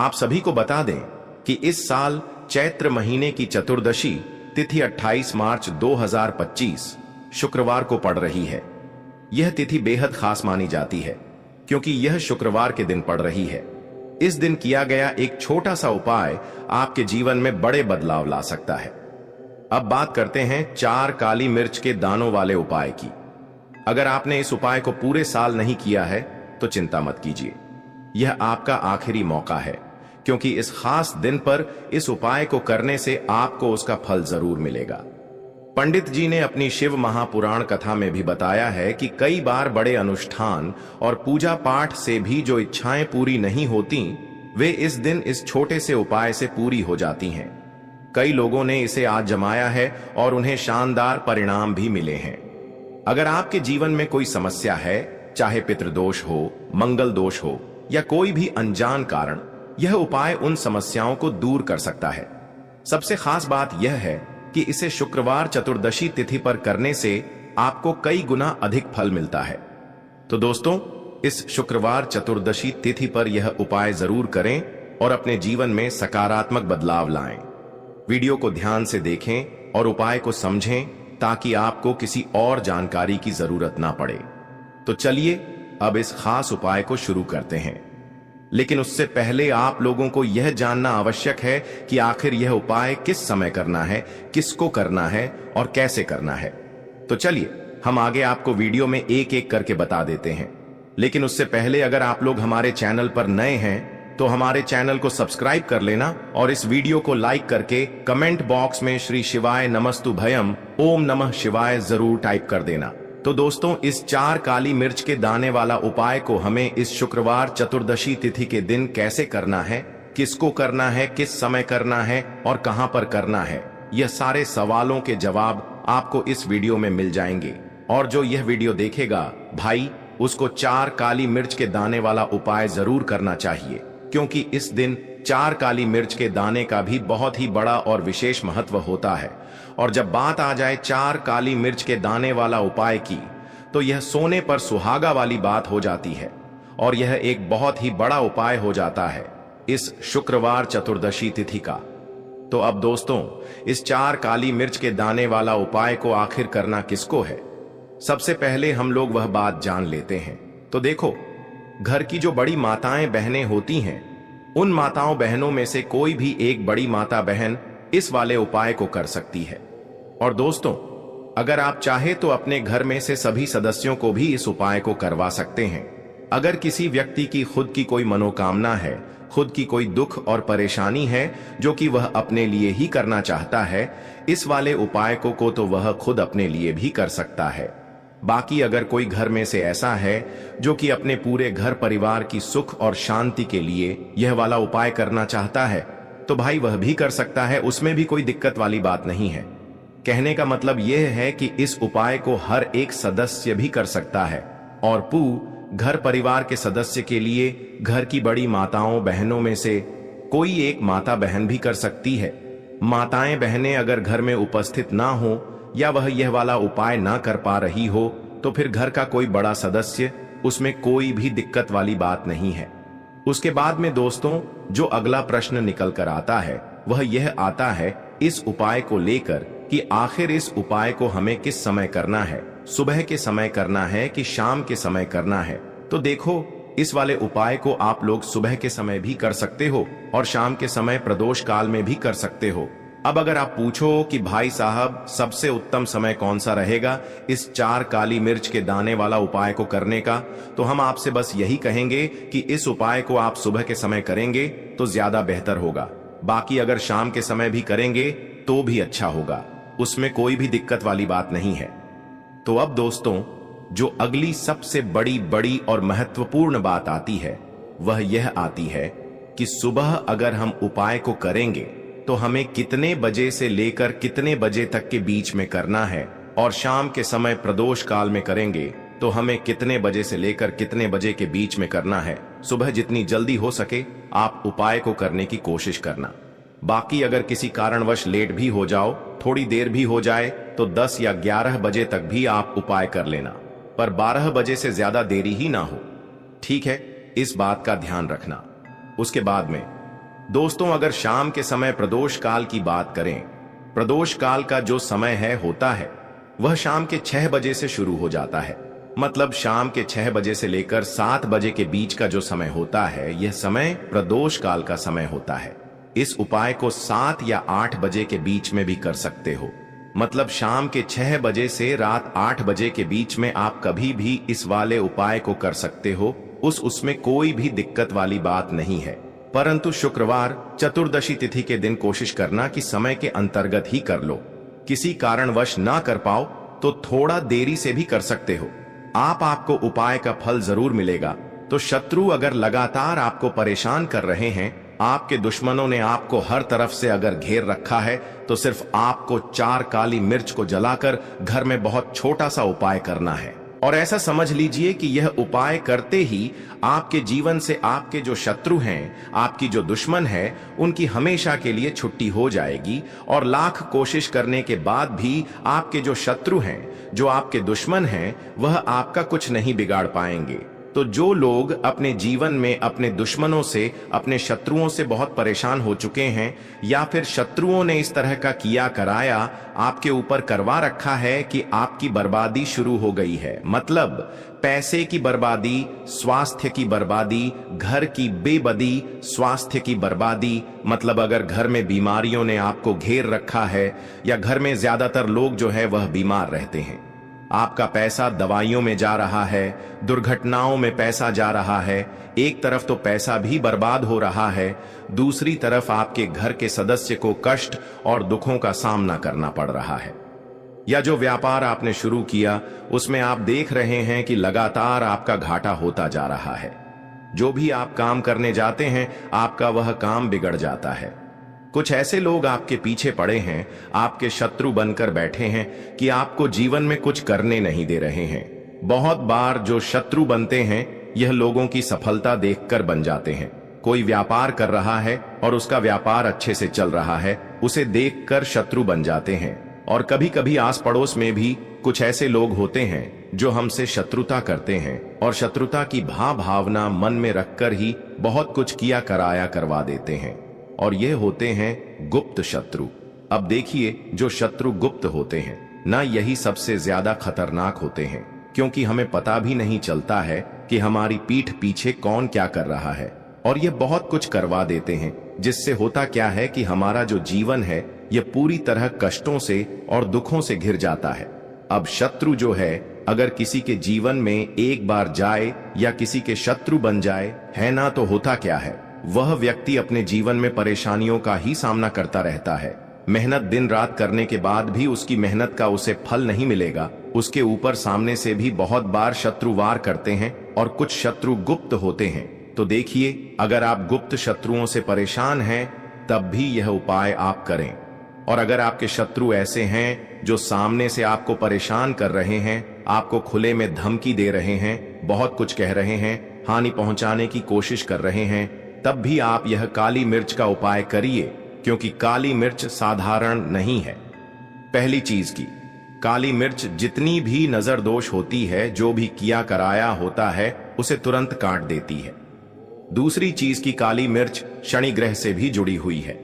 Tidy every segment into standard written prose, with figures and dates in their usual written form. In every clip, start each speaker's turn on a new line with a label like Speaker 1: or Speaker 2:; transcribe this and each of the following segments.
Speaker 1: आप सभी को बता दें कि इस साल चैत्र महीने की चतुर्दशी तिथि 28 मार्च 2025 शुक्रवार को पड़ रही है। यह तिथि बेहद खास मानी जाती है क्योंकि यह शुक्रवार के दिन पड़ रही है। इस दिन किया गया एक छोटा सा उपाय आपके जीवन में बड़े बदलाव ला सकता है। अब बात करते हैं 4 काली मिर्च के दानों वाले उपाय की। अगर आपने इस उपाय को पूरे साल नहीं किया है तो चिंता मत कीजिए, यह आपका आखिरी मौका है, क्योंकि इस खास दिन पर इस उपाय को करने से आपको उसका फल जरूर मिलेगा। पंडित जी ने अपनी शिव महापुराण कथा में भी बताया है कि कई बार बड़े अनुष्ठान और पूजा पाठ से भी जो इच्छाएं पूरी नहीं होती, वे इस दिन इस छोटे से उपाय से पूरी हो जाती हैं। कई लोगों ने इसे आजमाया है और उन्हें शानदार परिणाम भी मिले हैं। अगर आपके जीवन में कोई समस्या है, चाहे पितृदोष हो, मंगल दोष हो या कोई भी अनजान कारण, यह उपाय उन समस्याओं को दूर कर सकता है। सबसे खास बात यह है कि इसे शुक्रवार चतुर्दशी तिथि पर करने से आपको कई गुना अधिक फल मिलता है। तो दोस्तों, इस शुक्रवार चतुर्दशी तिथि पर यह उपाय जरूर करें और अपने जीवन में सकारात्मक बदलाव लाएं। वीडियो को ध्यान से देखें और उपाय को समझें ताकि आपको किसी और जानकारी की जरूरत ना पड़े। तो चलिए अब इस खास उपाय को शुरू करते हैं। लेकिन उससे पहले आप लोगों को यह जानना आवश्यक है कि आखिर यह उपाय किस समय करना है, किसको करना है और कैसे करना है। तो चलिए हम आगे आपको वीडियो में एक एक करके बता देते हैं। लेकिन उससे पहले अगर आप लोग हमारे चैनल पर नए हैं तो हमारे चैनल को सब्सक्राइब कर लेना और इस वीडियो को लाइक करके कमेंट बॉक्स में श्री शिवाय नमस्तु भयम ओम नमः शिवाय जरूर टाइप कर देना। तो दोस्तों, इस 4 काली मिर्च के दाने वाला उपाय को हमें इस शुक्रवार चतुर्दशी तिथि के दिन कैसे करना है, किसको करना है, किस समय करना है और कहां पर करना है, यह सारे सवालों के जवाब आपको इस वीडियो में मिल जाएंगे। और जो यह वीडियो देखेगा भाई, उसको 4 काली मिर्च के दाने वाला उपाय जरूर करना चाहिए, क्योंकि इस दिन 4 काली मिर्च के दाने का भी बहुत ही बड़ा और विशेष महत्व होता है। और जब बात आ जाए 4 काली मिर्च के दाने वाला उपाय की, तो यह सोने पर सुहागा वाली बात हो जाती है और यह एक बहुत ही बड़ा उपाय हो जाता है इस शुक्रवार चतुर्दशी तिथि का। तो अब दोस्तों, इस 4 काली मिर्च के दाने वाला उपाय को आखिर करना किसको है, सबसे पहले हम लोग वह बात जान लेते हैं। तो देखो, घर की जो बड़ी माताएं बहनें होती हैं, उन माताओं बहनों में से कोई भी एक बड़ी माता बहन इस वाले उपाय को कर सकती है। और दोस्तों, अगर आप चाहे तो अपने घर में से सभी सदस्यों को भी इस उपाय को करवा सकते हैं। अगर किसी व्यक्ति की खुद की कोई मनोकामना है, खुद की कोई दुख और परेशानी है जो कि वह अपने लिए ही करना चाहता है, इस वाले उपाय को तो वह खुद अपने लिए भी कर सकता है। बाकी अगर कोई घर में से ऐसा है जो कि अपने पूरे घर परिवार की सुख और शांति के लिए यह वाला उपाय करना चाहता है, तो भाई वह भी कर सकता है, उसमें भी कोई दिक्कत वाली बात नहीं है। कहने का मतलब यह है कि इस उपाय को हर एक सदस्य भी कर सकता है और घर परिवार के सदस्य के लिए घर की बड़ी माताओं बहनों में से कोई एक माता बहन भी कर सकती है। माताएं बहनें अगर घर में उपस्थित ना हो या वह यह वाला उपाय ना कर पा रही हो, तो फिर घर का कोई बड़ा सदस्य, उसमें कोई भी दिक्कत वाली बात नहीं है। उसके बाद में दोस्तों, जो अगला प्रश्न निकल कर आता है वह यह आता है इस उपाय को लेकर कि आखिर इस उपाय को हमें किस समय करना है, सुबह के समय करना है कि शाम के समय करना है। तो देखो, इस वाले उपाय को आप लोग सुबह के समय भी कर सकते हो और शाम के समय प्रदोष काल में भी कर सकते हो। अब अगर आप पूछो कि भाई साहब सबसे उत्तम समय कौन सा रहेगा इस 4 काली मिर्च के दाने वाला उपाय को करने का, तो हम आपसे बस यही कहेंगे कि इस उपाय को आप सुबह के समय करेंगे तो ज्यादा बेहतर होगा। बाकी अगर शाम के समय भी करेंगे तो भी अच्छा होगा, उसमें कोई भी दिक्कत वाली बात नहीं है। तो अब दोस्तों, जो अगली सबसे बड़ी और महत्वपूर्ण बात आती है वह यह आती है कि सुबह अगर हम उपाय को करेंगे तो हमें कितने बजे से लेकर कितने बजे तक के बीच में करना है, और शाम के समय प्रदोष काल में करेंगे तो हमें कितने बजे से लेकर कितने बजे के बीच में करना है। सुबह जितनी जल्दी हो सके आप उपाय को करने की कोशिश करना। बाकी अगर किसी कारणवश लेट भी हो जाओ, थोड़ी देर भी हो जाए, तो 10 या 11 बजे तक भी आप उपाय कर लेना, पर 12 बजे से ज्यादा देरी ही ना हो। ठीक है, इस बात का ध्यान रखना। उसके बाद में दोस्तों, अगर शाम के समय प्रदोष काल की बात करें, प्रदोष काल का जो समय होता है वह शाम के 6 बजे से शुरू हो जाता है। मतलब शाम के 6 बजे से लेकर 7 बजे के बीच का जो समय होता है, यह समय प्रदोष काल का समय होता है। इस उपाय को 7 या 8 बजे के बीच में भी कर सकते हो। मतलब शाम के 6 बजे से रात 8 बजे के बीच में आप कभी भी इस वाले उपाय को कर सकते हो। उसमें कोई भी दिक्कत वाली बात नहीं है। परंतु शुक्रवार चतुर्दशी तिथि के दिन कोशिश करना कि समय के अंतर्गत ही कर लो। किसी कारणवश ना कर पाओ तो थोड़ा देरी से भी कर सकते हो। आपको उपाय का फल जरूर मिलेगा। तो शत्रु अगर लगातार आपको परेशान कर रहे हैं, आपके दुश्मनों ने आपको हर तरफ से अगर घेर रखा है, तो सिर्फ आपको 4 काली मिर्च को जलाकर घर में बहुत छोटा सा उपाय करना है। और ऐसा समझ लीजिए कि यह उपाय करते ही आपके जीवन से आपके जो शत्रु हैं, आपकी जो दुश्मन है, उनकी हमेशा के लिए छुट्टी हो जाएगी। और लाख कोशिश करने के बाद भी आपके जो शत्रु हैं, जो आपके दुश्मन हैं, वह आपका कुछ नहीं बिगाड़ पाएंगे। तो जो लोग अपने जीवन में अपने दुश्मनों से, अपने शत्रुओं से बहुत परेशान हो चुके हैं, या फिर शत्रुओं ने इस तरह का किया कराया आपके ऊपर करवा रखा है कि आपकी बर्बादी शुरू हो गई है, मतलब पैसे की बर्बादी, स्वास्थ्य की बर्बादी, घर की बेबदी, स्वास्थ्य की बर्बादी, मतलब अगर घर में बीमारियों ने आपको घेर रखा है या घर में ज्यादातर लोग जो है वह बीमार रहते हैं, आपका पैसा दवाइयों में जा रहा है, दुर्घटनाओं में पैसा जा रहा है, एक तरफ तो पैसा भी बर्बाद हो रहा है, दूसरी तरफ आपके घर के सदस्य को कष्ट और दुखों का सामना करना पड़ रहा है। या जो व्यापार आपने शुरू किया उसमें आप देख रहे हैं कि लगातार आपका घाटा होता जा रहा है। जो भी आप काम करने जाते हैं आपका वह काम बिगड़ जाता है। कुछ ऐसे लोग आपके पीछे पड़े हैं, आपके शत्रु बनकर बैठे हैं कि आपको जीवन में कुछ करने नहीं दे रहे हैं। बहुत बार जो शत्रु बनते हैं यह लोगों की सफलता देखकर बन जाते हैं। कोई व्यापार कर रहा है और उसका व्यापार अच्छे से चल रहा है, उसे देखकर शत्रु बन जाते हैं। और कभी कभी आस पड़ोस में भी कुछ ऐसे लोग होते हैं जो हमसे शत्रुता करते हैं और शत्रुता की भावना मन में रखकर ही बहुत कुछ किया कराया करवा देते हैं। और ये होते हैं गुप्त शत्रु। अब देखिए, जो शत्रु गुप्त होते हैं ना, यही सबसे ज्यादा खतरनाक होते हैं, क्योंकि हमें पता भी नहीं चलता है कि हमारी पीठ पीछे कौन क्या कर रहा है। और ये बहुत कुछ करवा देते हैं, जिससे होता क्या है कि हमारा जो जीवन है यह पूरी तरह कष्टों से और दुखों से घिर जाता है। अब शत्रु जो है, अगर किसी के जीवन में एक बार जाए या किसी के शत्रु बन जाए है ना, तो होता क्या है, वह व्यक्ति अपने जीवन में परेशानियों का ही सामना करता रहता है। मेहनत दिन रात करने के बाद भी उसकी मेहनत का उसे फल नहीं मिलेगा। उसके ऊपर सामने से भी बहुत बार शत्रु वार करते हैं और कुछ शत्रु गुप्त होते हैं। तो देखिए, अगर आप गुप्त शत्रुओं से परेशान हैं तब भी यह उपाय आप करें। और अगर आपके शत्रु ऐसे हैं जो सामने से आपको परेशान कर रहे हैं, आपको खुले में धमकी दे रहे हैं, बहुत कुछ कह रहे हैं, हानि पहुंचाने की कोशिश कर रहे हैं, तब भी आप यह काली मिर्च का उपाय करिए, क्योंकि काली मिर्च साधारण नहीं है। पहली चीज की, काली मिर्च जितनी भी नजर दोष होती है, जो भी किया कराया होता है, उसे तुरंत काट देती है। दूसरी चीज की, काली मिर्च शनि ग्रह से भी जुड़ी हुई है।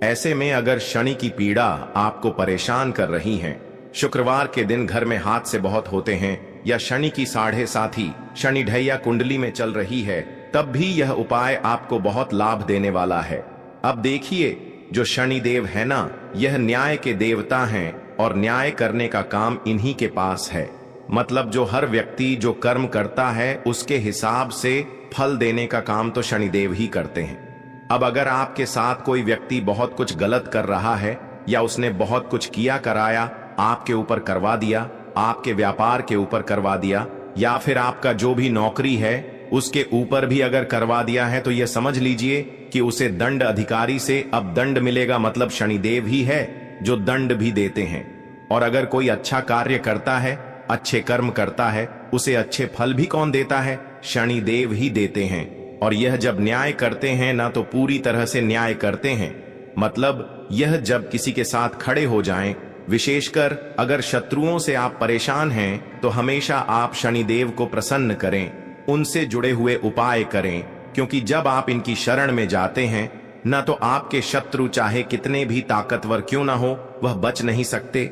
Speaker 1: ऐसे में अगर शनि की पीड़ा आपको परेशान कर रही है, शुक्रवार के दिन घर में हाथ से बहुत होते हैं, या शनि की 7.5 शनि ढैया कुंडली में चल रही है, तब भी यह उपाय आपको बहुत लाभ देने वाला है। अब देखिए, जो शनि देव है ना, यह न्याय के देवता हैं और न्याय करने का काम इन्हीं के पास है। मतलब जो हर व्यक्ति जो कर्म करता है उसके हिसाब से फल देने का काम तो शनिदेव ही करते हैं। अब अगर आपके साथ कोई व्यक्ति बहुत कुछ गलत कर रहा है, या उसने बहुत कुछ किया कराया आपके ऊपर करवा दिया, आपके व्यापार के ऊपर करवा दिया, या फिर आपका जो भी नौकरी है उसके ऊपर भी अगर करवा दिया है, तो यह समझ लीजिए कि उसे दंड अधिकारी से अब दंड मिलेगा। मतलब शनिदेव ही है जो दंड भी देते हैं। और अगर कोई अच्छा कार्य करता है, अच्छे कर्म करता है, उसे अच्छे फल भी कौन देता है? शनिदेव ही देते हैं। और यह जब न्याय करते हैं ना, तो पूरी तरह से न्याय करते हैं। मतलब यह जब किसी के साथ खड़े हो जाएं, विशेषकर अगर शत्रुओं से आप परेशान हैं, तो हमेशा आप शनिदेव को प्रसन्न करें, उनसे जुड़े हुए उपाय करें, क्योंकि जब आप इनकी शरण में जाते हैं ना तो आपके शत्रु चाहे कितने भी ताकतवर क्यों ना हो वह बच नहीं सकते।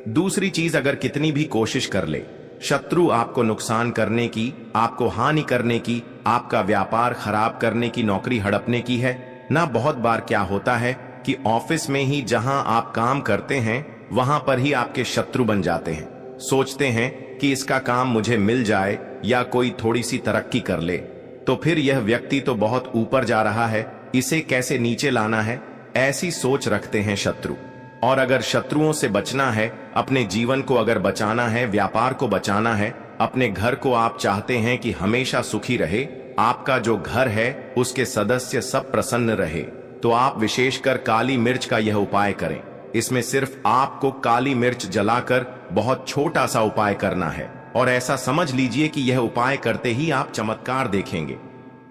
Speaker 1: दूसरी चीज, अगर कितनी भी कोशिश कर ले शत्रु आपको नुकसान करने की, आपको हानि करने की, आपका व्यापार खराब करने की, नौकरी हड़पने की है ना। बहुत बार क्या होता है कि ऑफिस में ही जहां आप काम करते हैं वहां पर ही आपके शत्रु बन जाते हैं। सोचते हैं कि इसका काम मुझे मिल जाए या कोई थोड़ी सी तरक्की कर ले, तो फिर यह व्यक्ति तो बहुत ऊपर जा रहा है, इसे कैसे नीचे लाना है, ऐसी सोच रखते हैं शत्रु। और अगर शत्रुओं से बचना है, अपने जीवन को अगर बचाना है, व्यापार को बचाना है, अपने घर को आप चाहते हैं कि हमेशा सुखी रहे, आपका जो घर है उसके सदस्य सब प्रसन्न रहे, तो आप विशेषकर काली मिर्च का यह उपाय करें। इसमें सिर्फ आपको काली मिर्च जलाकर बहुत छोटा सा उपाय करना है और ऐसा समझ लीजिए कि यह उपाय करते ही आप चमत्कार देखेंगे।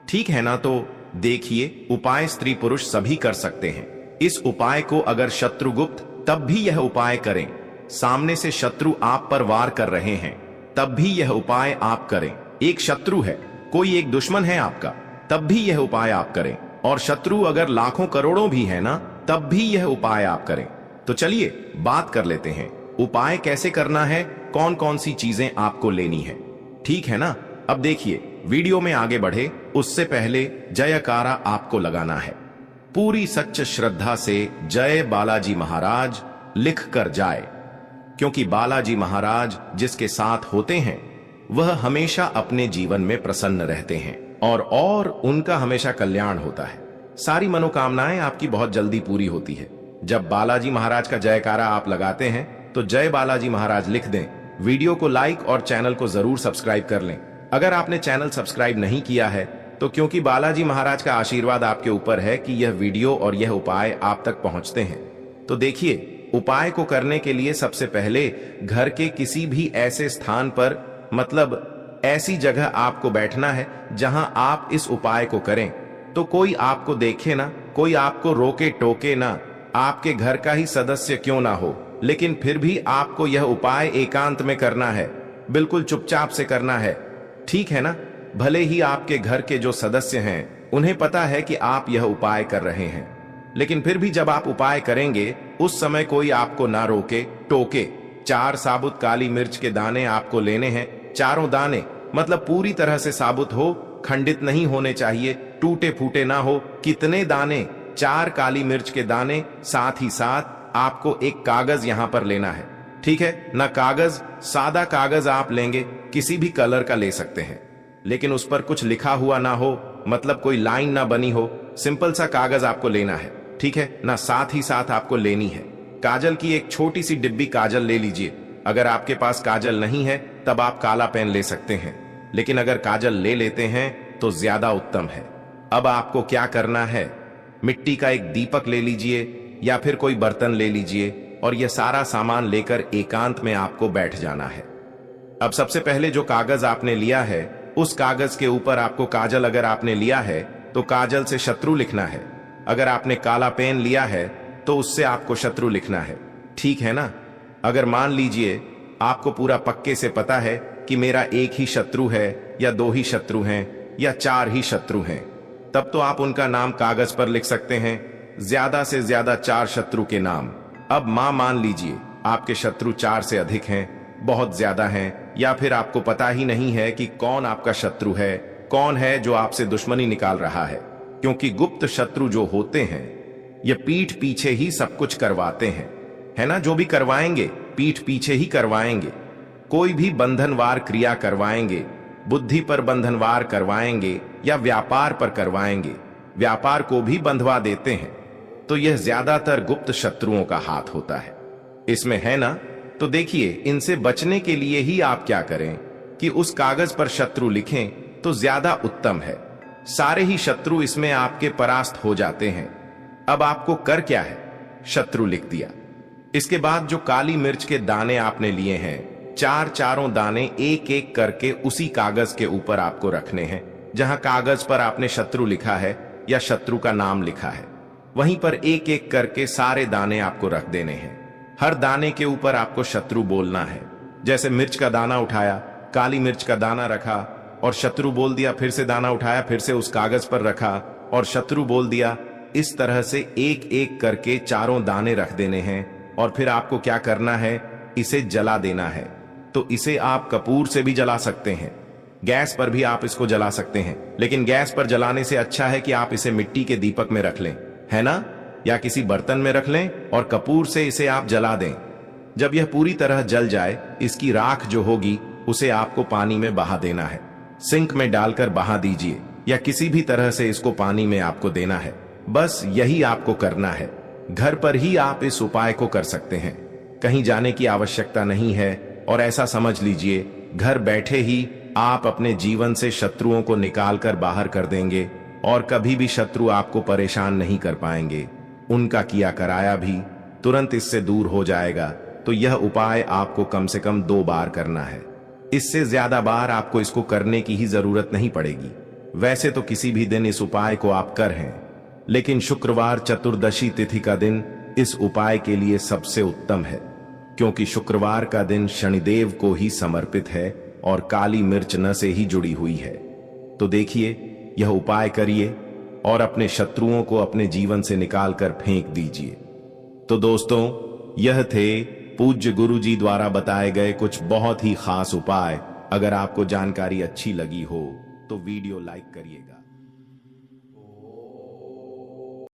Speaker 1: ठीक है ना? तो देखिए, उपाय स्त्री पुरुष सभी कर सकते हैं। इस उपाय को अगर शत्रुगुप्त तब भी यह उपाय करें, सामने से शत्रु आप पर वार कर रहे हैं तब भी यह उपाय आप करें। एक शत्रु है, कोई एक दुश्मन है आपका, तब भी यह उपाय आप करें। और शत्रु अगर लाखों करोड़ों भी है ना, तब भी यह उपाय आप करें। तो चलिए बात कर लेते हैं, उपाय कैसे करना है, कौन कौन सी चीजें आपको लेनी है। ठीक है ना? अब देखिए, वीडियो में आगे बढ़े उससे पहले जयकारा आपको लगाना है। पूरी सच्च श्रद्धा से जय बालाजी महाराज लिख कर जाए, क्योंकि बालाजी महाराज जिसके साथ होते हैं वह हमेशा अपने जीवन में प्रसन्न रहते हैं और उनका हमेशा कल्याण होता है। सारी मनोकामनाएं आपकी बहुत जल्दी पूरी होती है। जब बालाजी महाराज का जयकारा आप लगाते हैं तो जय बालाजी महाराज लिख दें, वीडियो को लाइक और चैनल को जरूर सब्सक्राइब कर लें। अगर आपने चैनल सब्सक्राइब नहीं किया है तो क्योंकि बालाजी महाराज का आशीर्वाद आपके ऊपर है कि यह वीडियो और यह उपाय आप तक पहुंचते हैं। तो देखिए, उपाय को करने के लिए सबसे पहले घर के किसी भी ऐसे स्थान पर, मतलब ऐसी जगह आपको बैठना है जहां आप इस उपाय को करें तो कोई आपको देखे ना, कोई आपको रोके टोके ना, आपके घर का ही सदस्य क्यों ना हो, लेकिन फिर भी आपको यह उपाय एकांत में करना है, बिल्कुल चुपचाप से करना है। ठीक है ना? भले ही आपके घर के जो सदस्य हैं उन्हें पता है कि आप यह उपाय कर रहे हैं, लेकिन फिर भी जब आप उपाय करेंगे उस समय कोई आपको ना रोके टोके। 4 साबुत काली मिर्च के दाने आपको लेने हैं। चारों दाने मतलब पूरी तरह से साबुत हो, खंडित नहीं होने चाहिए, टूटे फूटे ना हो। कितने दाने? 4 काली मिर्च के दाने। साथ ही साथ आपको एक कागज यहां पर लेना है। ठीक है ना? कागज, सादा कागज आप लेंगे, किसी भी कलर का ले सकते हैं, लेकिन उस पर कुछ लिखा हुआ ना हो, मतलब कोई लाइन ना बनी हो, सिंपल सा कागज आपको लेना है। ठीक है ना? साथ ही साथ आपको लेनी है काजल की एक छोटी सी डिब्बी काजल ले लीजिए। अगर आपके पास काजल नहीं है तब आप काला पेन ले सकते हैं, लेकिन अगर काजल ले लेते हैं तो ज्यादा उत्तम है। अब आपको क्या करना है, मिट्टी का एक दीपक ले लीजिए या फिर कोई बर्तन ले लीजिए और यह सारा सामान लेकर एकांत में आपको बैठ जाना है। अब सबसे पहले जो कागज आपने लिया है उस कागज के ऊपर आपको काजल, अगर आपने लिया है तो काजल से शत्रु लिखना है। अगर आपने काला पेन लिया है तो उससे आपको शत्रु लिखना है। ठीक है ना? अगर मान लीजिए आपको पूरा पक्के से पता है कि मेरा एक ही शत्रु है या 2 ही शत्रु हैं या 4 ही शत्रु हैं, तब तो आप उनका नाम कागज पर लिख सकते हैं, ज्यादा से ज्यादा 4 शत्रु के नाम। अब मान लीजिए आपके शत्रु 4 से अधिक हैं, बहुत ज्यादा हैं, या फिर आपको पता ही नहीं है कि कौन आपका शत्रु है, कौन है जो आपसे दुश्मनी निकाल रहा है। क्योंकि गुप्त शत्रु जो होते हैं ये पीठ पीछे ही सब कुछ करवाते हैं, है ना? जो भी करवाएंगे पीठ पीछे ही करवाएंगे। कोई भी बंधनवार क्रिया करवाएंगे, बुद्धि पर बंधनवार करवाएंगे या व्यापार पर करवाएंगे, व्यापार को भी बंधवा देते हैं। तो यह ज्यादातर गुप्त शत्रुओं का हाथ होता है इसमें, है ना? तो देखिए, इनसे बचने के लिए ही आप क्या करें कि उस कागज पर शत्रु लिखें तो ज्यादा उत्तम है। सारे ही शत्रु इसमें आपके परास्त हो जाते हैं। अब आपको कर क्या है, शत्रु लिख दिया। इसके बाद जो काली मिर्च के दाने आपने लिए हैं, चारों दाने एक एक करके उसी कागज के ऊपर आपको रखने हैं। जहां कागज पर आपने शत्रु लिखा है या शत्रु का नाम लिखा है, वहीं पर एक एक करके सारे दाने आपको रख देने हैं। हर दाने के ऊपर आपको शत्रु बोलना है। जैसे मिर्च का दाना उठाया, काली मिर्च का दाना रखा और शत्रु बोल दिया, फिर से दाना उठाया, फिर से उस कागज पर रखा और शत्रु बोल दिया, इस तरह से एक एक करके चारों दाने रख देने हैं और फिर आपको क्या करना है, इसे जला देना है। तो इसे आप कपूर से भी जला सकते हैं, गैस पर भी आप इसको जला सकते हैं, लेकिन गैस पर जलाने से अच्छा है कि आप इसे मिट्टी के दीपक में रख लें, है ना, या किसी बर्तन में रख लें और कपूर से इसे आप जला दें। जब यह पूरी तरह जल जाए, इसकी राख जो होगी उसे आपको पानी में बहा देना है। सिंक में डालकर बहा दीजिए या किसी भी तरह से इसको पानी में आपको देना है। बस यही आपको करना है। घर पर ही आप इस उपाय को कर सकते हैं, कहीं जाने की आवश्यकता नहीं है। और ऐसा समझ लीजिए, घर बैठे ही आप अपने जीवन से शत्रुओं को निकालकर बाहर कर देंगे और कभी भी शत्रु आपको परेशान नहीं कर पाएंगे। उनका किया कराया भी तुरंत इससे दूर हो जाएगा। तो यह उपाय आपको कम से कम 2 बार करना है, इससे ज्यादा बार आपको इसको करने की ही जरूरत नहीं पड़ेगी। वैसे तो किसी भी दिन इस उपाय को आप कर हैं, लेकिन शुक्रवार चतुर्दशी तिथि का दिन इस उपाय के लिए सबसे उत्तम है, क्योंकि शुक्रवार का दिन शनिदेव को ही समर्पित है और काली मिर्च न से ही जुड़ी हुई है। तो देखिए, यह उपाय करिए और अपने शत्रुओं को अपने जीवन से निकालकर फेंक दीजिए। तो दोस्तों, यह थे पूज्य गुरुजी द्वारा बताए गए कुछ बहुत ही खास उपाय। अगर आपको जानकारी अच्छी लगी हो तो वीडियो लाइक करिएगा।